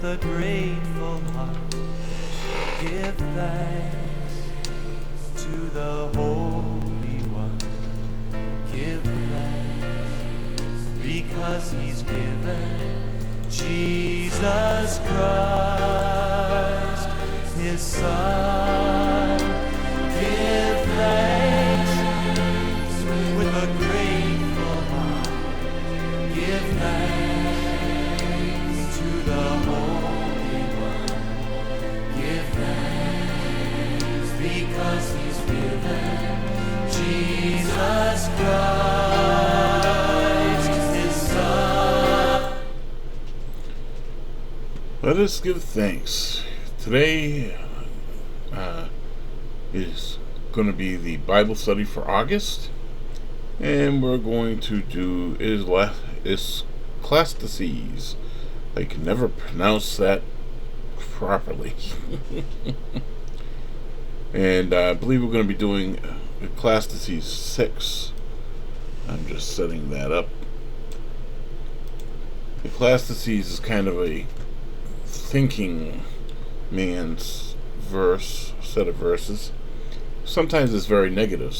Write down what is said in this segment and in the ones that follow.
a grateful heart, give thanks to the Holy One. Give thanks because He's given Jesus Christ, His Son. Give thanks with a grateful heart. Give thanks to the Holy One. Give thanks because He's given Jesus Christ, His Son. Let us give thanks. Today is going to be the Bible study for August, and we're going to do Ecclesiastes. I can never pronounce that properly. And I believe we're going to be doing Ecclesiastes 6. I'm just setting that up. Ecclesiastes is kind of a thinking man's set of verses. Sometimes it's very negative,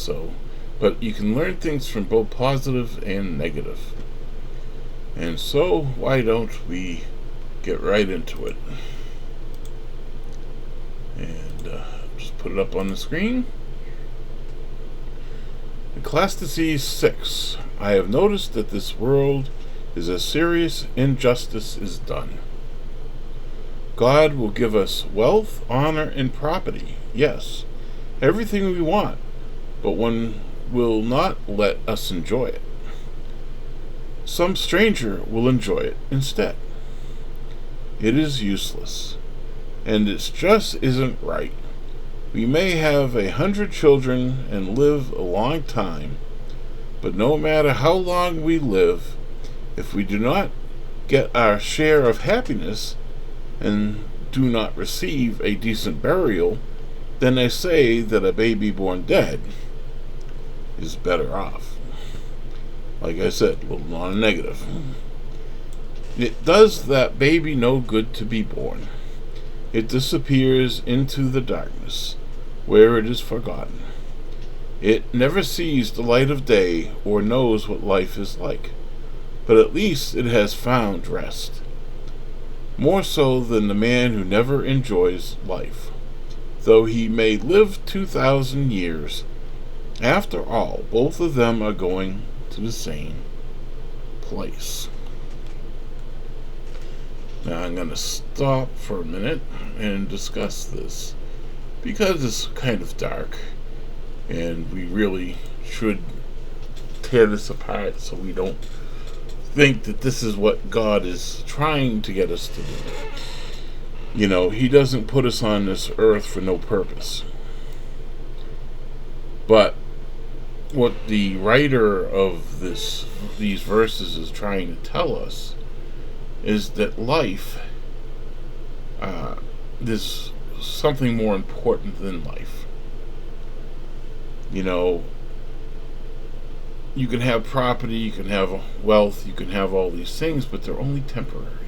but you can learn things from both positive and negative. And so, why don't we get right into it? And just put it up on the screen. Ecclesiastes 6. I have noticed that this world is a serious injustice is done. God will give us wealth, honor, and property. Yes, everything we want, but one will not let us enjoy it. Some stranger will enjoy it instead. It is useless, and it just isn't right. We may have 100 children and live a long time, but no matter how long we live, if we do not get our share of happiness and do not receive a decent burial, then I say that a baby born dead is better off. Like I said, a little non-negative. It does that baby no good to be born. It disappears into the darkness, where it is forgotten. It never sees the light of day or knows what life is like, but at least it has found rest. More so than the man who never enjoys life, though he may live 2,000 years. After all, both of them are going to the same place. Now I'm going to stop for a minute and discuss this, because it's kind of dark, and we really should tear this apart so we don't think that this is what God is trying to get us to do. You know, He doesn't put us on this earth for no purpose. But what the writer of these verses is trying to tell us is that life, there's something more important than life. You know, you can have property, you can have wealth, you can have all these things, but they're only temporary.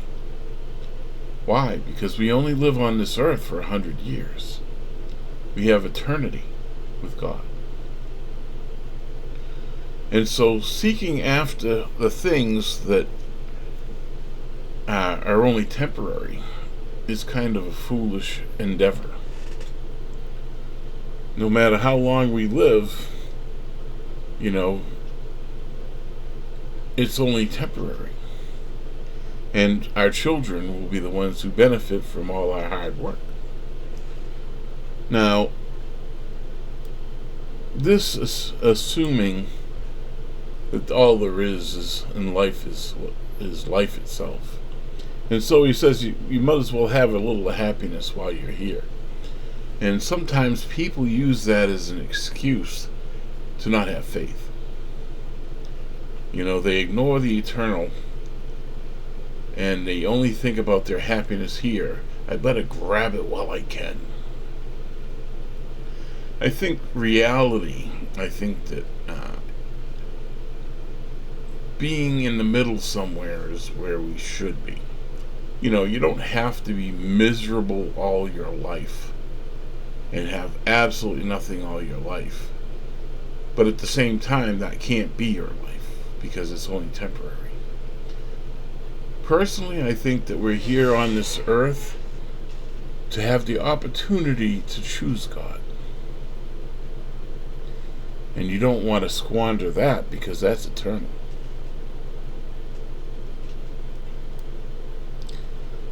Why? Because we only live on this earth for 100 years. We have eternity with God. And so seeking after the things that are only temporary is kind of a foolish endeavor. No matter how long we live, you know, it's only temporary. And our children will be the ones who benefit from all our hard work. Now, this is assuming that all there is in life is life itself. And so he says you might as well have a little happiness while you're here. And sometimes people use that as an excuse to not have faith. You know, they ignore the eternal, and they only think about their happiness here. I better grab it while I can. I think that being in the middle somewhere is where we should be. You don't have to be miserable all your life and have absolutely nothing all your life. But at the same time, that can't be your life because it's only temporary. Personally, I think that we're here on this earth to have the opportunity to choose God. And you don't want to squander that because that's eternal.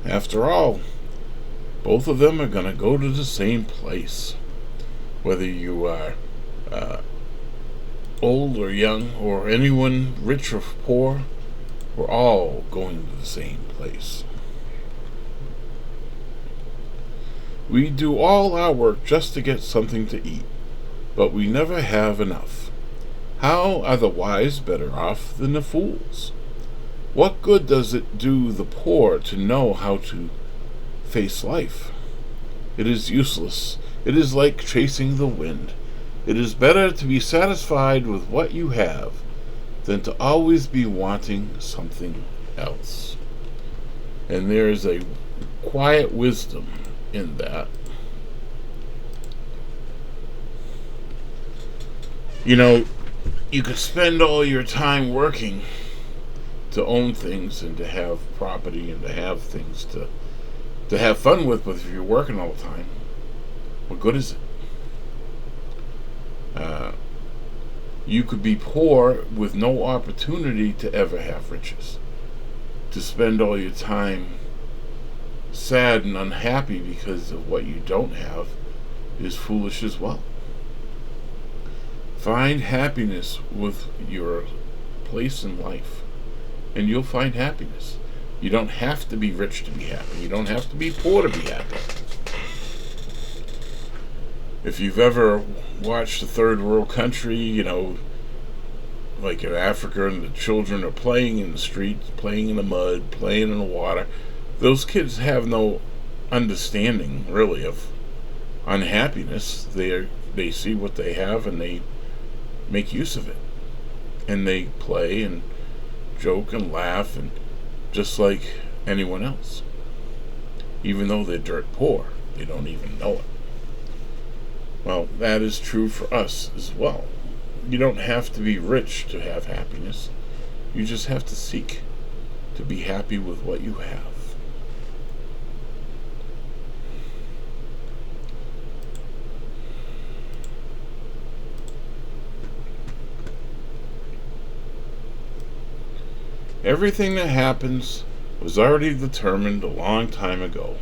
After all, both of them are going to go to the same place. Whether you are old or young, or anyone rich or poor, we're all going to the same place. We do all our work just to get something to eat, but we never have enough. How are the wise better off than the fools? What good does it do the poor to know how to face life? It is useless. It is like chasing the wind. It is better to be satisfied with what you have than to always be wanting something else. And there is a quiet wisdom in that. You could spend all your time working to own things and to have property and to have things to have fun with, but if you're working all the time, what good is it? You could be poor with no opportunity to ever have riches. To spend all your time sad and unhappy because of what you don't have is foolish as well. Find happiness with your place in life, and you'll find happiness. You don't have to be rich to be happy. You don't have to be poor to be happy. If you've ever watched a third world country, like in Africa, and the children are playing in the streets, playing in the mud, playing in the water, those kids have no understanding, really, of unhappiness. They see what they have and they make use of it. And they play and joke and laugh, and just like anyone else. Even though they're dirt poor, they don't even know it. Well, that is true for us as well. You don't have to be rich to have happiness. You just have to seek to be happy with what you have. Everything that happens was already determined a long time ago.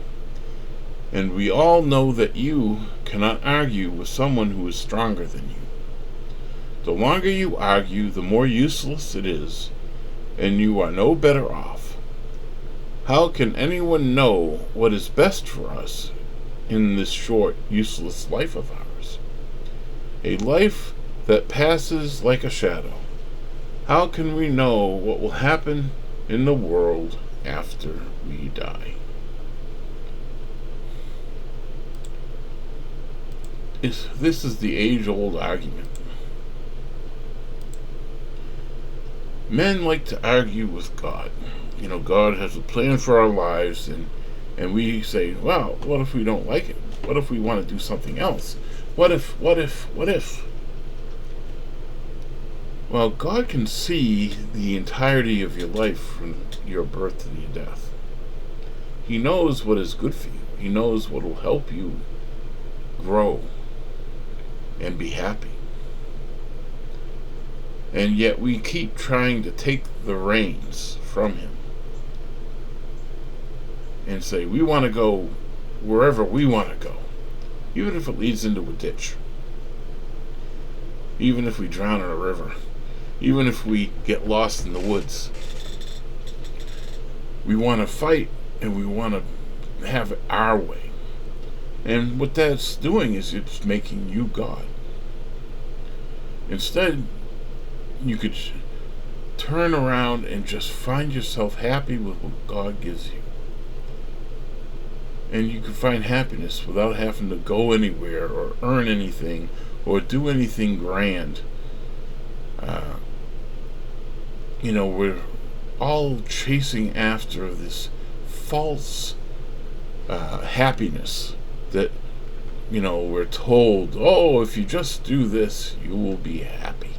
And we all know that you cannot argue with someone who is stronger than you. The longer you argue, the more useless it is, and you are no better off. How can anyone know what is best for us in this short, useless life of ours? A life that passes like a shadow. How can we know what will happen in the world after we die? This is the age-old argument. Men like to argue with God. God has a plan for our lives, and we say, well, what if we don't like it? What if we want to do something else? What if? Well, God can see the entirety of your life from your birth to your death. He knows what is good for you. He knows what will help you grow and be happy. And yet we keep trying to take the reins from Him and say we want to go wherever we want to go, even if it leads into a ditch, even if we drown in a river, even if we get lost in the woods. We want to fight, and we want to have it our way. And what that's doing is it's making you God. Instead, you could turn around and just find yourself happy with what God gives you. And you can find happiness without having to go anywhere or earn anything or do anything grand. We're all chasing after this false happiness that, we're told, oh, if you just do this, you will be happy.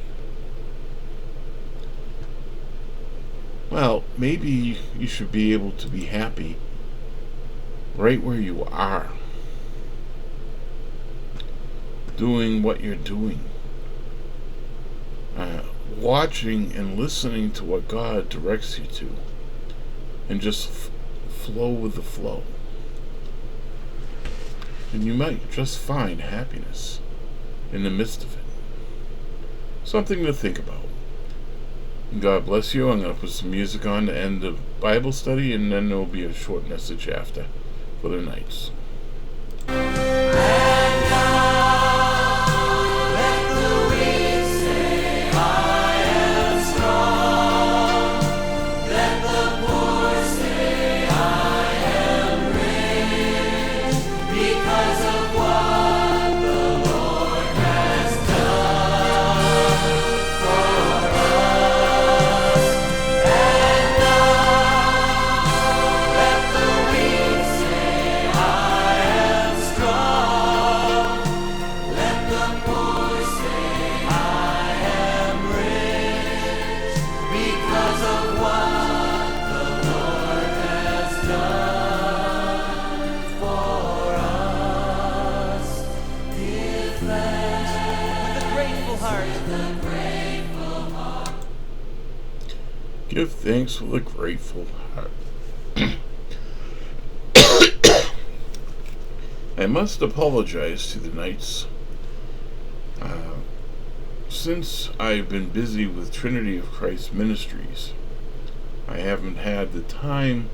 Well, maybe you should be able to be happy right where you are, doing what you're doing, watching and listening to what God directs you to, and just flow with the flow. And you might just find happiness in the midst of it. Something to think about. God bless you. I'm going to put some music on to end the Bible study, and then there will be a short message after for the nights. Give thanks with a grateful heart. I must apologize to the Knights. Since I've been busy with Trinity of Christ Ministries, I haven't had the time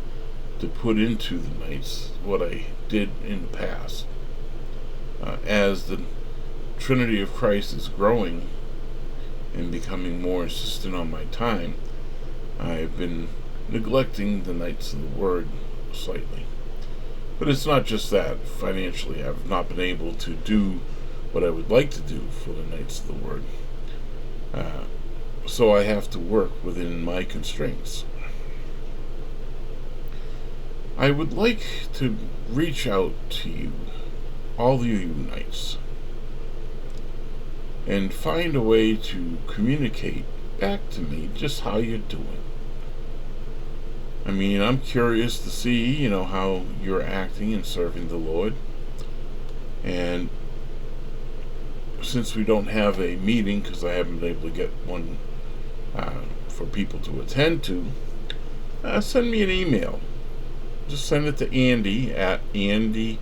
to put into the Knights what I did in the past. As the Trinity of Christ is growing and becoming more insistent on my time, I've been neglecting the Knights of the Word slightly. But it's not just that. Financially, I've not been able to do what I would like to do for the Knights of the Word. So I have to work within my constraints. I would like to reach out to you, all of you Knights, and find a way to communicate back to me just how you're doing. I mean, I'm curious to see, how you're acting and serving the Lord. And since we don't have a meeting, because I haven't been able to get one for people to attend to, send me an email. Just send it to Andy at Andy,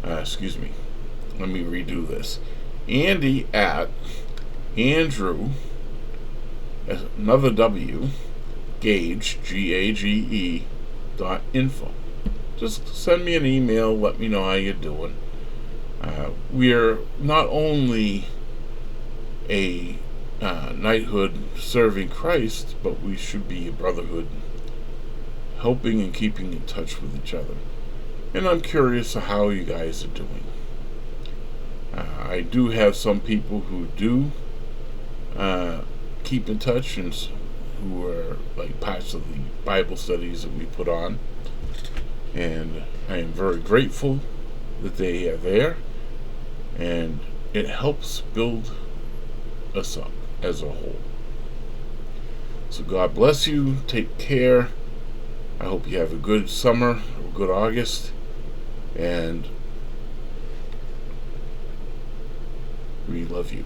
let me redo this. Andy at Andrew, another W, Gage, Gage, .info. Just send me an email, let me know how you're doing. We're not only a knighthood serving Christ, but we should be a brotherhood, helping and keeping in touch with each other. And I'm curious how you guys are doing. I do have some people who do keep in touch and who are like parts of the Bible studies that we put on, and I am very grateful that they are there, and it helps build us up as a whole. So God bless you, take care. I hope you have a good summer, a good August, and we love you.